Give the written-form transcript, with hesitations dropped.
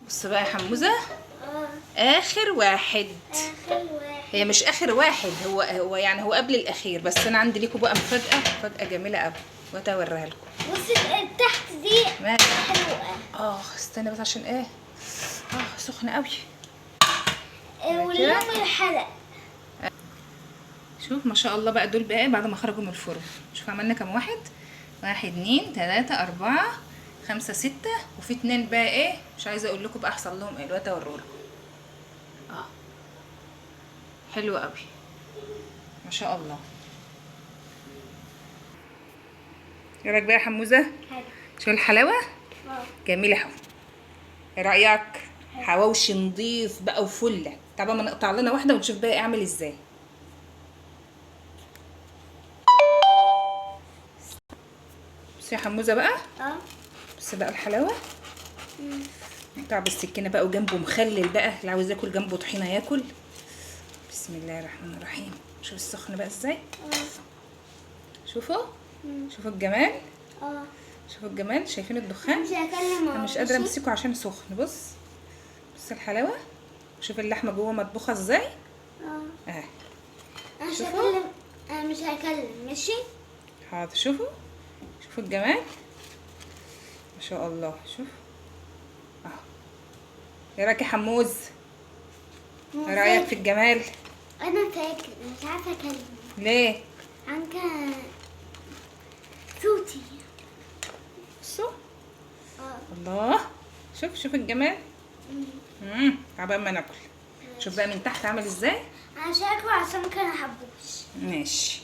بص بقى يا حموزه، اه اخر واحد. اخر واحد. هي مش اخر واحد، هو يعني هو قبل الاخير، بس انا عندي ليكم بقى مفاجاه جميله قوي وهوريها لكم. بصي تحت دي ماشي. حلوه. استنى بس عشان ايه. سخنه قوي. واللون الحلق. شوف ما شاء الله بقى، دول بقى بعد ما خرجوا من الفرن. شوف عملنا كام واحد. 1 2 3 4 5 6، وفي 2 بقى ايه مش عايزه اقول لكم بقى حصل لهم ايه دلوقتي اوريهولكم. حلو قوي ما شاء الله. ايه رايك بقى يا حموزه؟ حلو. شوف الحلاوه جميله اهو. ايه رايك؟ حواوشي نضيف بقى وفله. طب ما نقطع لنا واحده ونشوف بقى اعمل ازاي. بصي يا حموزه بقى. بصي بقى الحلاوه. نقطع بالسكينه بقى، وجنبه مخلل بقى، اللي عاوز ياكل جنبه طحينه ياكل. بسم الله الرحمن الرحيم. شوف السخن بقى ازاي. شوفوا شوفوا الجمال. شوفوا الجمال، شايفين الدخان؟ مش هكلم انا مش قادره امسكه عشان سخن. بص الحلاوه. شوف اللحمه جوه مطبوخه ازاي. انا مش هكلم. انا مش هكلم. ماشي حاضر. شوفوا الجمال ما شاء الله. شوف ايه رايك يا حموز؟ ايه رايك في الجمال؟ انا تاكل مش عارفه اكلم. ليه؟ عنك صوتي. بصوا الله. شوف الجمال. عبال ما ناكل. شوف بقى من تحت عامل ازاي. انا مش هاكل عشان كده حبوش. ماشي.